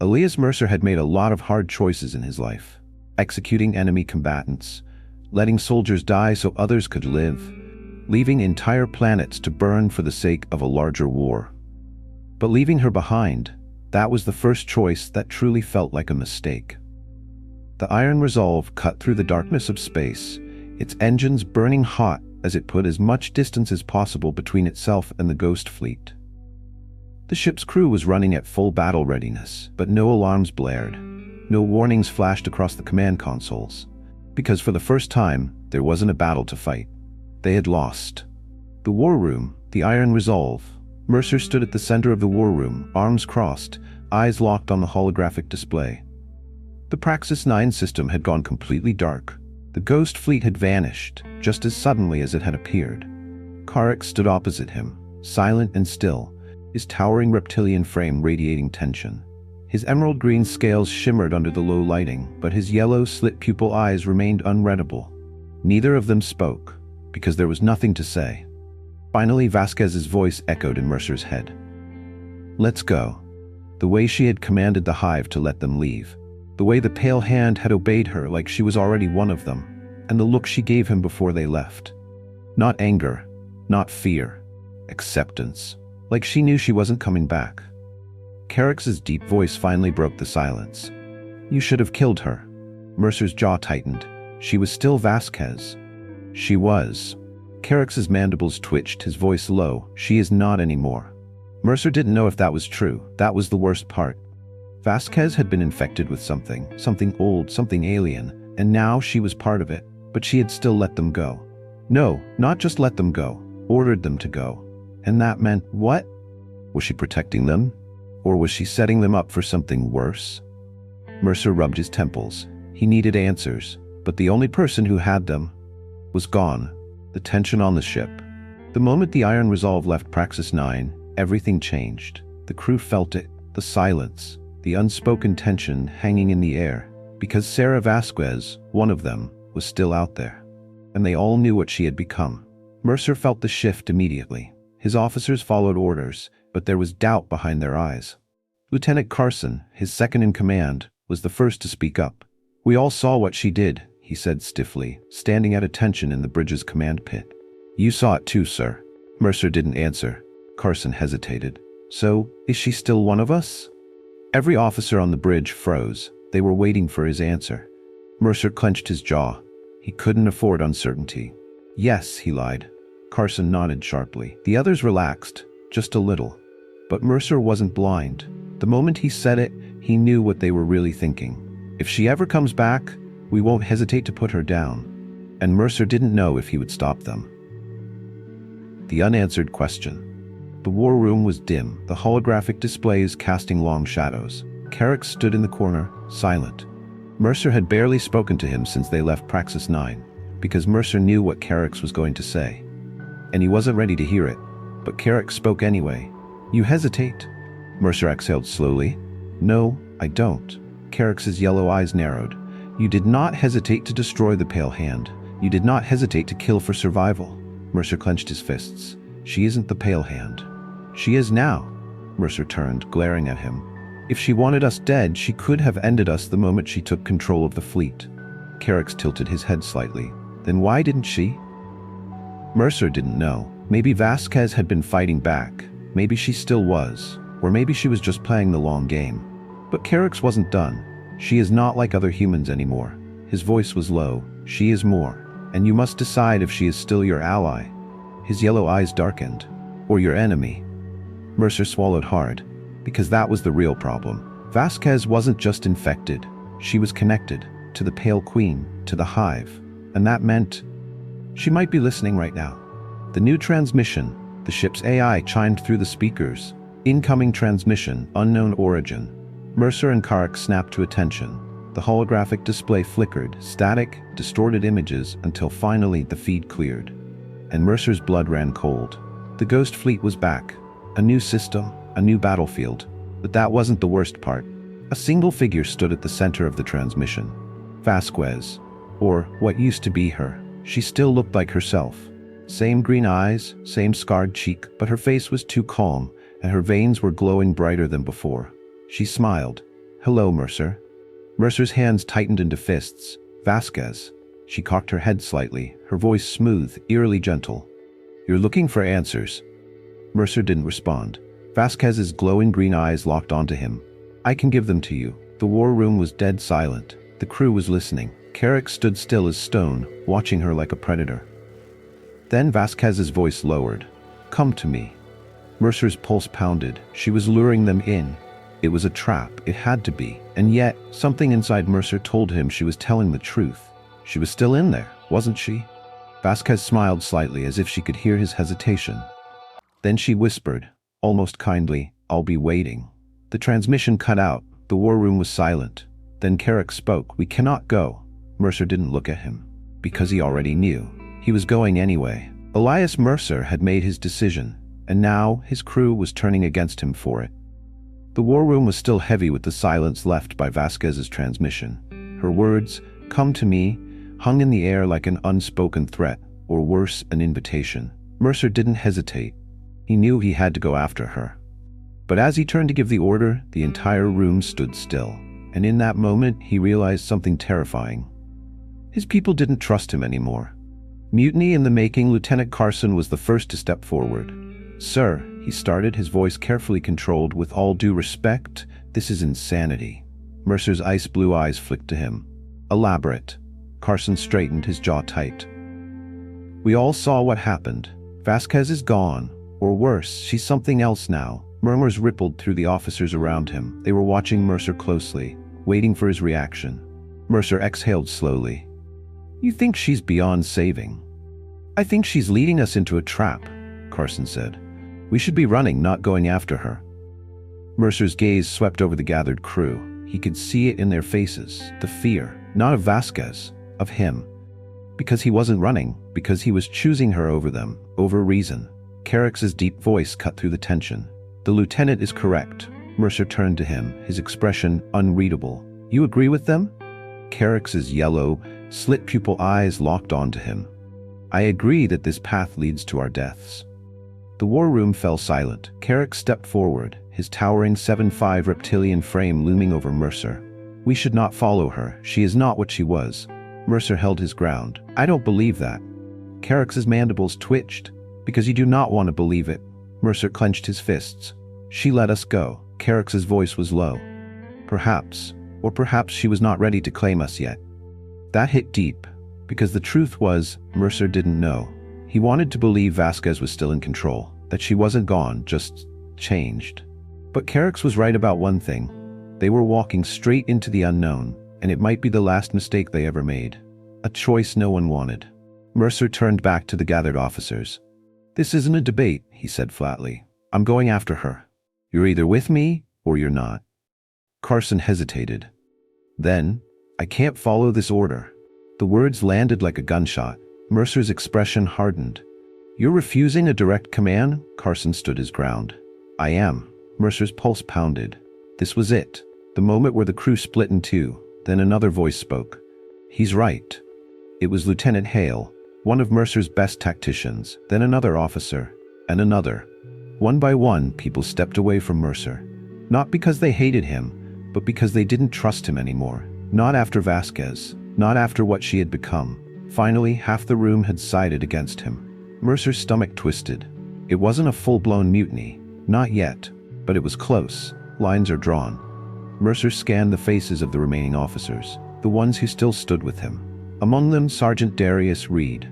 Elias Mercer had made a lot of hard choices in his life. Executing enemy combatants, letting soldiers die so others could live, leaving entire planets to burn for the sake of a larger war. But leaving her behind, that was the first choice that truly felt like a mistake. The iron resolve cut through the darkness of space, its engines burning hot as it put as much distance as possible between itself and the Ghost Fleet. The ship's crew was running at full battle readiness, but no alarms blared. No warnings flashed across the command consoles. Because for the first time, there wasn't a battle to fight. They had lost. The war room, the iron resolve. Mercer stood at the center of the war room, arms crossed, eyes locked on the holographic display. The Praxis 9 system had gone completely dark. The Ghost Fleet had vanished, just as suddenly as it had appeared. Carrick stood opposite him, silent and still, his towering reptilian frame radiating tension. His emerald green scales shimmered under the low lighting, but his yellow, slit-pupil eyes remained unreadable. Neither of them spoke, because there was nothing to say. Finally, Vasquez's voice echoed in Mercer's head. "Let's go." The way she had commanded the hive to let them leave. The way the pale hand had obeyed her like she was already one of them, and the look she gave him before they left. Not anger, not fear. Acceptance. Like she knew she wasn't coming back. Carrick's deep voice finally broke the silence. "You should have killed her." Mercer's jaw tightened. She was still Vasquez. She was. Carrick's mandibles twitched, his voice low. "She is not anymore." Mercer didn't know if that was true. That was the worst part. Vasquez had been infected with something old, something alien, and now she was part of it, but she had still let them go. No, not just let them go, ordered them to go. And that meant what? Was she protecting them? Or was she setting them up for something worse? Mercer rubbed his temples. He needed answers, but the only person who had them was gone. The tension on the ship. The moment the iron resolve left Praxis 9, everything changed. The crew felt it, the silence, the unspoken tension hanging in the air, because Sarah Vasquez, one of them, was still out there. And they all knew what she had become. Mercer felt the shift immediately. His officers followed orders, but there was doubt behind their eyes. Lieutenant Carson, his second in command, was the first to speak up. "We all saw what she did," he said stiffly, standing at attention in the bridge's command pit. "You saw it too, sir." Mercer didn't answer. Carson hesitated. "So, is she still one of us?" Every officer on the bridge froze. They were waiting for his answer. Mercer clenched his jaw. He couldn't afford uncertainty. "Yes," he lied. Carson nodded sharply. The others relaxed, just a little. But Mercer wasn't blind. The moment he said it, he knew what they were really thinking. "If she ever comes back, we won't hesitate to put her down." And Mercer didn't know if he would stop them. The unanswered question. The war room was dim, the holographic displays casting long shadows. Carrick stood in the corner, silent. Mercer had barely spoken to him since they left Praxis 9, because Mercer knew what Carrick was going to say. And he wasn't ready to hear it, but Carrick spoke anyway. "You hesitate?" Mercer exhaled slowly. "No, I don't." Carrick's yellow eyes narrowed. "You did not hesitate to destroy the Pale Hand. You did not hesitate to kill for survival." Mercer clenched his fists. "She isn't the Pale Hand." "She is now." Mercer turned, glaring at him. "If she wanted us dead, she could have ended us the moment she took control of the fleet." Carrick tilted his head slightly. "Then why didn't she?" Mercer didn't know. Maybe Vasquez had been fighting back. Maybe she still was. Or maybe she was just playing the long game. But Carrick wasn't done. "She is not like other humans anymore." His voice was low. "She is more. And you must decide if she is still your ally." His yellow eyes darkened. "Or your enemy." Mercer swallowed hard. Because that was the real problem. Vasquez wasn't just infected. She was connected. To the Pale Queen. To the Hive. And that meant she might be listening right now. The new transmission, the ship's AI chimed through the speakers. "Incoming transmission, unknown origin." Mercer and Carrick snapped to attention. The holographic display flickered, static, distorted images until finally the feed cleared. And Mercer's blood ran cold. The Ghost Fleet was back. A new system, a new battlefield. But that wasn't the worst part. A single figure stood at the center of the transmission. Vasquez. Or what used to be her. She still looked like herself. Same green eyes, same scarred cheek, but her face was too calm, and her veins were glowing brighter than before. She smiled. "Hello, Mercer." Mercer's hands tightened into fists. "Vasquez." She cocked her head slightly, her voice smooth, eerily gentle. "You're looking for answers." Mercer didn't respond. Vasquez's glowing green eyes locked onto him. "I can give them to you." The war room was dead silent. The crew was listening. Carrick stood still as stone, watching her like a predator. Then Vasquez's voice lowered. "Come to me." Mercer's pulse pounded. She was luring them in. It was a trap. It had to be. And yet, something inside Mercer told him she was telling the truth. She was still in there, wasn't she? Vasquez smiled slightly, as if she could hear his hesitation. Then she whispered, almost kindly, "I'll be waiting." The transmission cut out. The war room was silent. Then Carrick spoke. "We cannot go." Mercer didn't look at him. Because he already knew. He was going anyway. Elias Mercer had made his decision, and now his crew was turning against him for it. The war room was still heavy with the silence left by Vasquez's transmission. Her words, "Come to me," hung in the air like an unspoken threat, or worse, an invitation. Mercer didn't hesitate. He knew he had to go after her. But as he turned to give the order, the entire room stood still. And in that moment, he realized something terrifying. His people didn't trust him anymore. Mutiny in the making. Lieutenant Carson was the first to step forward. "Sir," he started, his voice carefully controlled, "with all due respect, this is insanity." Mercer's ice blue eyes flicked to him. "Elaborate." Carson straightened, his jaw tight. "We all saw what happened. Vasquez is gone. Or worse, she's something else now." Murmurs rippled through the officers around him. They were watching Mercer closely, waiting for his reaction. Mercer exhaled slowly. "You think she's beyond saving?" "I think she's leading us into a trap," Carson said. "We should be running, not going after her." Mercer's gaze swept over the gathered crew. He could see it in their faces, the fear, not of Vasquez, of him. Because he wasn't running, because he was choosing her over them, over reason. Carrick's deep voice cut through the tension. "The lieutenant is correct." Mercer turned to him, his expression unreadable. "You agree with them?" Carrick's yellow, slit-pupil eyes locked onto him. "I agree that this path leads to our deaths." The war room fell silent. Carrick stepped forward, his towering 7'5" reptilian frame looming over Mercer. "We should not follow her. She is not what she was." Mercer held his ground. "I don't believe that." Carrick's mandibles twitched. "Because you do not want to believe it." Mercer clenched his fists. "She let us go." Carrick's voice was low. "Perhaps. Or perhaps she was not ready to claim us yet." That hit deep, because the truth was, Mercer didn't know. He wanted to believe Vasquez was still in control, that she wasn't gone, just changed. But Carrick's was right about one thing. They were walking straight into the unknown, and it might be the last mistake they ever made. A choice no one wanted. Mercer turned back to the gathered officers. "This isn't a debate," he said flatly. "I'm going after her. You're either with me, or you're not." Carson hesitated. Then, "I can't follow this order." The words landed like a gunshot. Mercer's expression hardened. "You're refusing a direct command?" Carson stood his ground. "I am." Mercer's pulse pounded. This was it. The moment where the crew split in two. Then another voice spoke. "He's right." It was Lieutenant Hale, one of Mercer's best tacticians, then another officer, and another. One by one, people stepped away from Mercer. Not because they hated him, but because they didn't trust him anymore. Not after Vasquez, not after what she had become. Finally, half the room had sided against him. Mercer's stomach twisted. It wasn't a full-blown mutiny. Not yet. But it was close. Lines are drawn. Mercer scanned the faces of the remaining officers, the ones who still stood with him. Among them, Sergeant Darius Reed,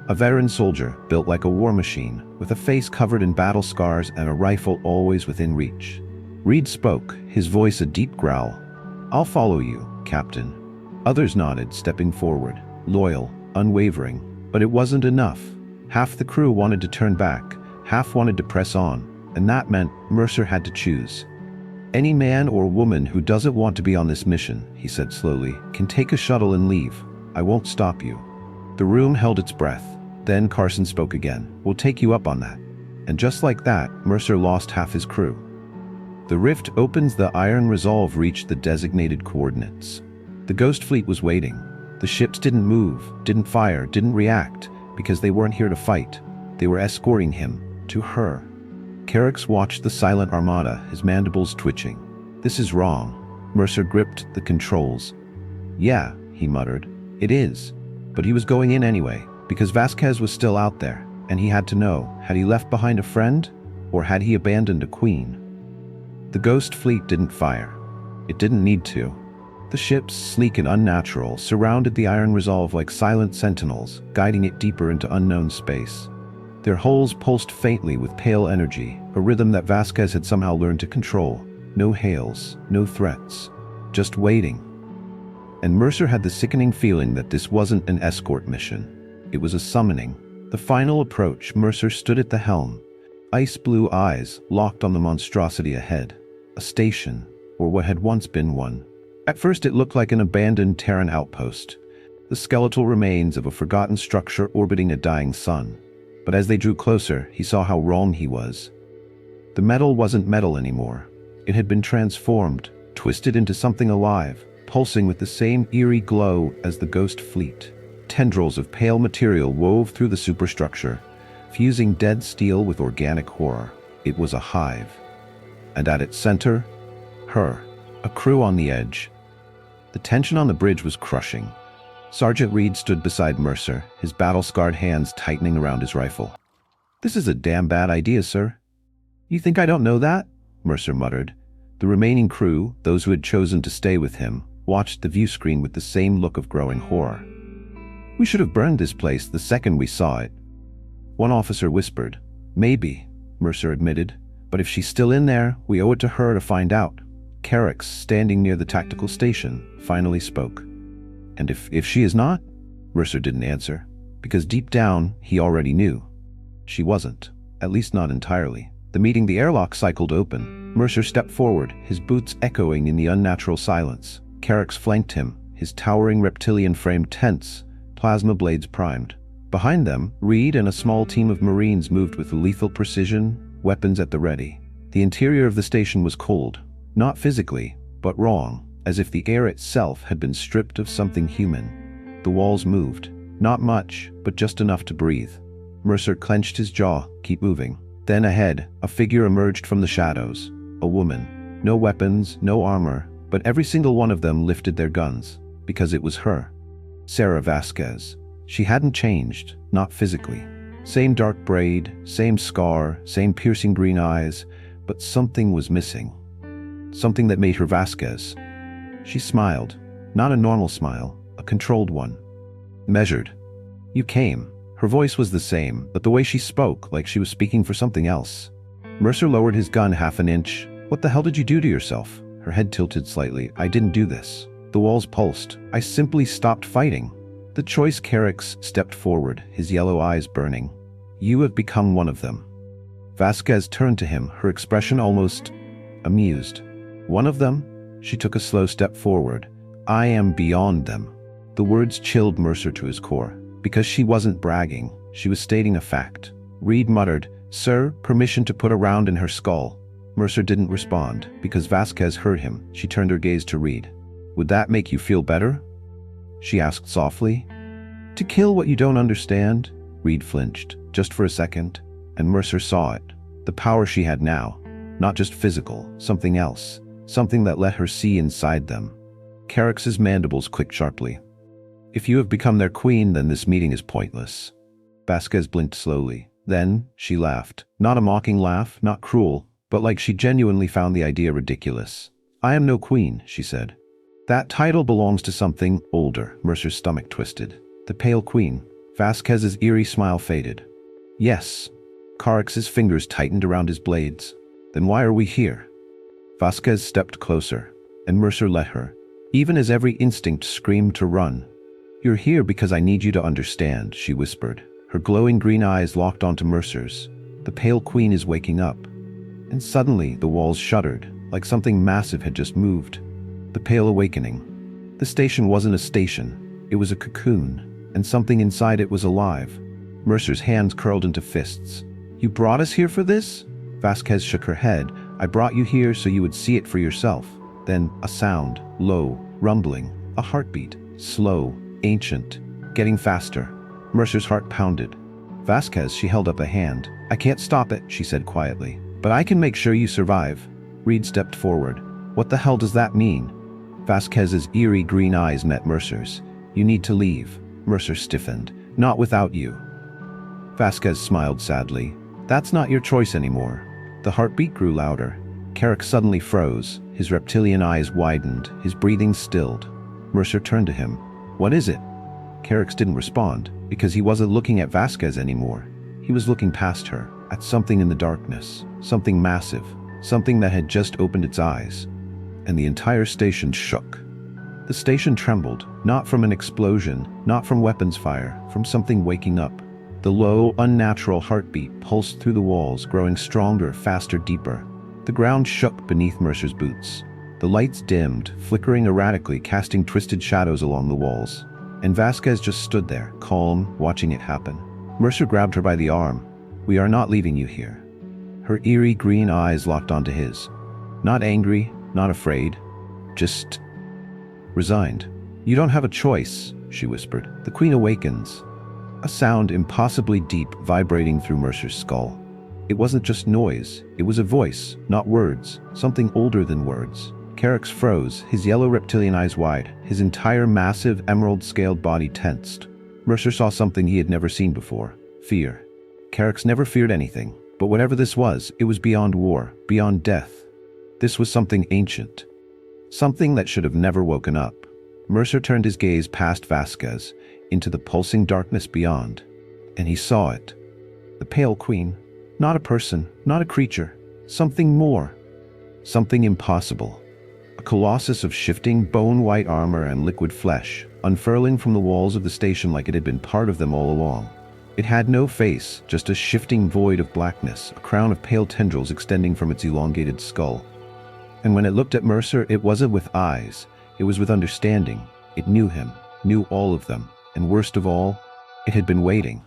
a veteran soldier built like a war machine, with a face covered in battle scars and a rifle always within reach. Reed spoke, his voice a deep growl. "I'll follow you, Captain." Others nodded, stepping forward, loyal, unwavering. But it wasn't enough. Half the crew wanted to turn back, half wanted to press on, and that meant Mercer had to choose. "Any man or woman who doesn't want to be on this mission," he said slowly, "can take a shuttle and leave. I won't stop you." The room held its breath. Then Carson spoke again. "We'll take you up on that." And just like that, Mercer lost half his crew. The rift opens. The Iron Resolve reached the designated coordinates. The Ghost Fleet was waiting. The ships didn't move, didn't fire, didn't react, because they weren't here to fight. They were escorting him, to her. Carrick watched the silent armada, his mandibles twitching. "This is wrong." Mercer gripped the controls. "Yeah," he muttered. "It is." But he was going in anyway, because Vasquez was still out there, and he had to know, had he left behind a friend, or had he abandoned a queen? The Ghost Fleet didn't fire. It didn't need to. The ships, sleek and unnatural, surrounded the Iron Resolve like silent sentinels, guiding it deeper into unknown space. Their hulls pulsed faintly with pale energy, a rhythm that Vasquez had somehow learned to control. No hails, no threats, just waiting. And Mercer had the sickening feeling that this wasn't an escort mission. It was a summoning. The final approach. Mercer stood at the helm, ice-blue eyes locked on the monstrosity ahead. A station, or what had once been one. At first it looked like an abandoned Terran outpost, the skeletal remains of a forgotten structure orbiting a dying sun. But as they drew closer, he saw how wrong he was. The metal wasn't metal anymore. It had been transformed, twisted into something alive, pulsing with the same eerie glow as the Ghost Fleet. Tendrils of pale material wove through the superstructure, fusing dead steel with organic horror. It was a hive. And at its center, her, a crew on the edge. The tension on the bridge was crushing. Sergeant Reed stood beside Mercer, his battle-scarred hands tightening around his rifle. "This is a damn bad idea, sir." "You think I don't know that?" Mercer muttered. The remaining crew, those who had chosen to stay with him, watched the view screen with the same look of growing horror. "We should have burned this place the second we saw it." One officer whispered. "Maybe," Mercer admitted, "but if she's still in there, we owe it to her to find out." Carrick's, standing near the tactical station, finally spoke. "And if she is not?" Mercer didn't answer, because deep down, he already knew. She wasn't, at least not entirely. The airlock cycled open. Mercer stepped forward, his boots echoing in the unnatural silence. Carrick's flanked him, his towering reptilian frame tense, plasma blades primed. Behind them, Reed and a small team of Marines moved with lethal precision, weapons at the ready. The interior of the station was cold, not physically, but wrong, as if the air itself had been stripped of something human. The walls moved, not much, but just enough to breathe. Mercer clenched his jaw. "Keep moving." Then ahead, a figure emerged from the shadows. A woman. No weapons, no armor, but every single one of them lifted their guns, because it was her. Sarah Vasquez. She hadn't changed, not physically. Same dark braid, same scar, same piercing green eyes, but something was missing. Something that made her Vasquez. She smiled. Not a normal smile, a controlled one. Measured. "You came." Her voice was the same, but the way she spoke, like she was speaking for something else. Mercer lowered his gun half an inch. "What the hell did you do to yourself?" Her head tilted slightly. "I didn't do this." The walls pulsed. "I simply stopped fighting." The choice Carrick's stepped forward, his yellow eyes burning. "You have become one of them." Vasquez turned to him, her expression almost amused. "One of them?" She took a slow step forward. "I am beyond them." The words chilled Mercer to his core. Because she wasn't bragging, she was stating a fact. Reed muttered, "Sir, permission to put a round in her skull." Mercer didn't respond, because Vasquez heard him. She turned her gaze to Reed. "Would that make you feel better?" she asked softly. "To kill what you don't understand?" Reed flinched, just for a second, and Mercer saw it. The power she had now. Not just physical, something else. Something that let her see inside them. Carrick's mandibles clicked sharply. "If you have become their queen, then this meeting is pointless." Vasquez blinked slowly. Then, she laughed. Not a mocking laugh, not cruel, but like she genuinely found the idea ridiculous. "I am no queen," she said. "That title belongs to something older." Mercer's stomach twisted. "The Pale Queen." Vasquez's eerie smile faded. "Yes." Carrick's fingers tightened around his blades. "Then why are we here?" Vasquez stepped closer, and Mercer let her, even as every instinct screamed to run. "You're here because I need you to understand," she whispered. Her glowing green eyes locked onto Mercer's. "The Pale Queen is waking up." And suddenly the walls shuddered, like something massive had just moved. The Pale Awakening. The station wasn't a station. It was a cocoon, and something inside it was alive. Mercer's hands curled into fists. "You brought us here for this?" Vasquez shook her head. "I brought you here so you would see it for yourself." Then a sound, low, rumbling, a heartbeat, slow, ancient, getting faster. Mercer's heart pounded. "Vasquez," she held up a hand. "I can't stop it," she said quietly. "But I can make sure you survive." Reed stepped forward. "What the hell does that mean?" Vasquez's eerie green eyes met Mercer's. "You need to leave." Mercer stiffened. "Not without you." Vasquez smiled sadly. "That's not your choice anymore." The heartbeat grew louder. Carrick suddenly froze. His reptilian eyes widened. His breathing stilled. Mercer turned to him. "What is it?" Carrick didn't respond, because he wasn't looking at Vasquez anymore. He was looking past her, at something in the darkness, something massive, something that had just opened its eyes. And the entire station shook. The station trembled, not from an explosion, not from weapons fire, from something waking up. The low, unnatural heartbeat pulsed through the walls, growing stronger, faster, deeper. The ground shook beneath Mercer's boots. The lights dimmed, flickering erratically, casting twisted shadows along the walls. And Vasquez just stood there, calm, watching it happen. Mercer grabbed her by the arm. "We are not leaving you here." Her eerie green eyes locked onto his. Not angry, not afraid, just resigned. "You don't have a choice," she whispered. "The Queen awakens." A sound impossibly deep vibrating through Mercer's skull. It wasn't just noise, it was a voice, not words, something older than words. Carrick froze, his yellow reptilian eyes wide, his entire massive emerald-scaled body tensed. Mercer saw something he had never seen before. Fear. Carrick never feared anything, but whatever this was, it was beyond war, beyond death. This was something ancient. Something that should have never woken up. Mercer turned his gaze past Vasquez, into the pulsing darkness beyond, and he saw it. The Pale Queen. Not a person, not a creature. Something more. Something impossible. A colossus of shifting, bone-white armor and liquid flesh, unfurling from the walls of the station like it had been part of them all along. It had no face, just a shifting void of blackness, a crown of pale tendrils extending from its elongated skull. And when it looked at Mercer, it wasn't with eyes, it was with understanding. It knew him, knew all of them, and worst of all, it had been waiting.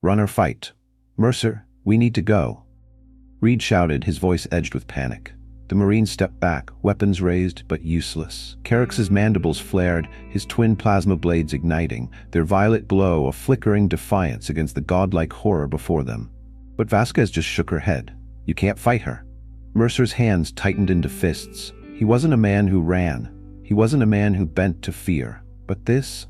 "Run or fight. Mercer, we need to go." Reed shouted, his voice edged with panic. The Marine stepped back, weapons raised, but useless. Carrick's mandibles flared, his twin plasma blades igniting, their violet glow a flickering defiance against the godlike horror before them. But Vasquez just shook her head. "You can't fight her." Mercer's hands tightened into fists. He wasn't a man who ran. He wasn't a man who bent to fear. But this?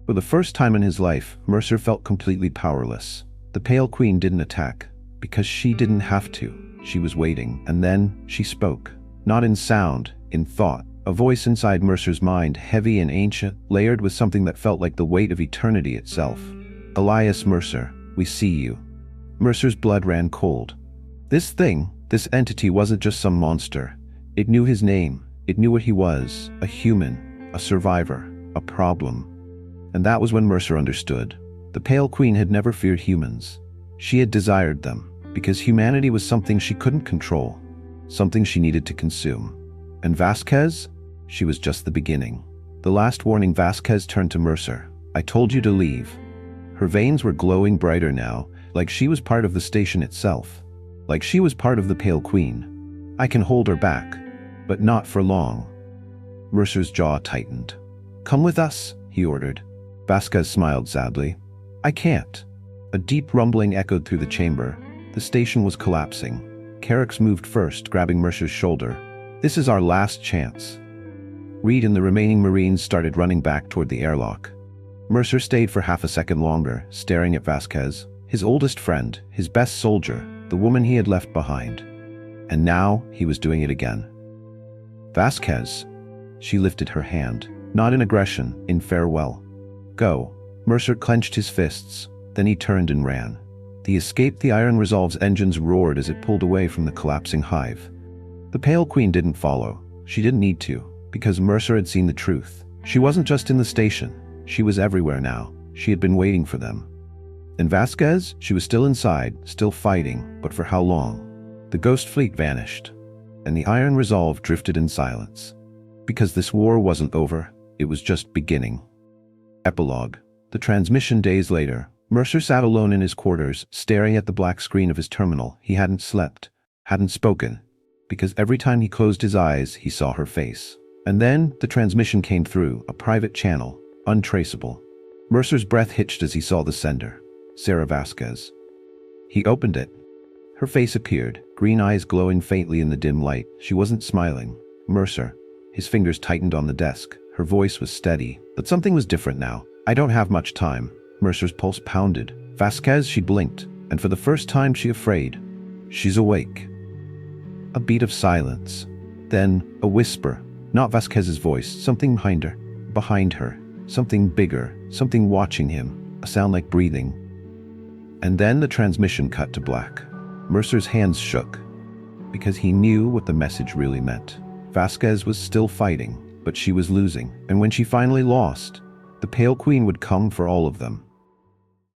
For the first time in his life, Mercer felt completely powerless. The Pale Queen didn't attack, because she didn't have to. She was waiting, and then she spoke. Not in sound, in thought. A voice inside Mercer's mind, heavy and ancient, layered with something that felt like the weight of eternity itself. "Elias Mercer, we see you." Mercer's blood ran cold. This thing, this entity wasn't just some monster. It knew his name. It knew what he was. A human, a survivor, a problem. And that was when Mercer understood. The Pale Queen had never feared humans. She had desired them. Because humanity was something she couldn't control, something she needed to consume. And Vasquez? She was just the beginning. The last warning. Vasquez turned to Mercer. "I told you to leave." Her veins were glowing brighter now, like she was part of the station itself. Like she was part of the Pale Queen. "I can hold her back, but not for long." Mercer's jaw tightened. "Come with us," he ordered. Vasquez smiled sadly. "I can't." A deep rumbling echoed through the chamber. The station was collapsing. Carrick moved first, grabbing Mercer's shoulder. "This is our last chance." Reed and the remaining Marines started running back toward the airlock. Mercer stayed for half a second longer, staring at Vasquez, his oldest friend, his best soldier, the woman he had left behind. And now he was doing it again. "Vasquez." She lifted her hand, not in aggression, in farewell. "Go." Mercer clenched his fists, then he turned and ran. The escape. The Iron Resolve's engines roared as it pulled away from the collapsing hive. The Pale Queen didn't follow. She didn't need to, because Mercer had seen the truth. She wasn't just in the station. She was everywhere now. She had been waiting for them. And Vasquez? She was still inside, still fighting, but for how long? The Ghost Fleet vanished, and the Iron Resolve drifted in silence. Because this war wasn't over, it was just beginning. Epilogue. The transmission. Days later, Mercer sat alone in his quarters, staring at the black screen of his terminal. He hadn't slept, hadn't spoken, because every time he closed his eyes, he saw her face. And then the transmission came through, a private channel, untraceable. Mercer's breath hitched as he saw the sender, Sarah Vasquez. He opened it. Her face appeared, green eyes glowing faintly in the dim light. She wasn't smiling. "Mercer." His fingers tightened on the desk. Her voice was steady, but something was different now. "I don't have much time." Mercer's pulse pounded. "Vasquez," she blinked, and for the first time she afraid. "She's awake." A beat of silence. Then a whisper. Not Vasquez's voice, something behind her. Behind her. Something bigger, something watching him, a sound like breathing. And then the transmission cut to black. Mercer's hands shook, because he knew what the message really meant. Vasquez was still fighting, but she was losing, and when she finally lost, the Pale Queen would come for all of them.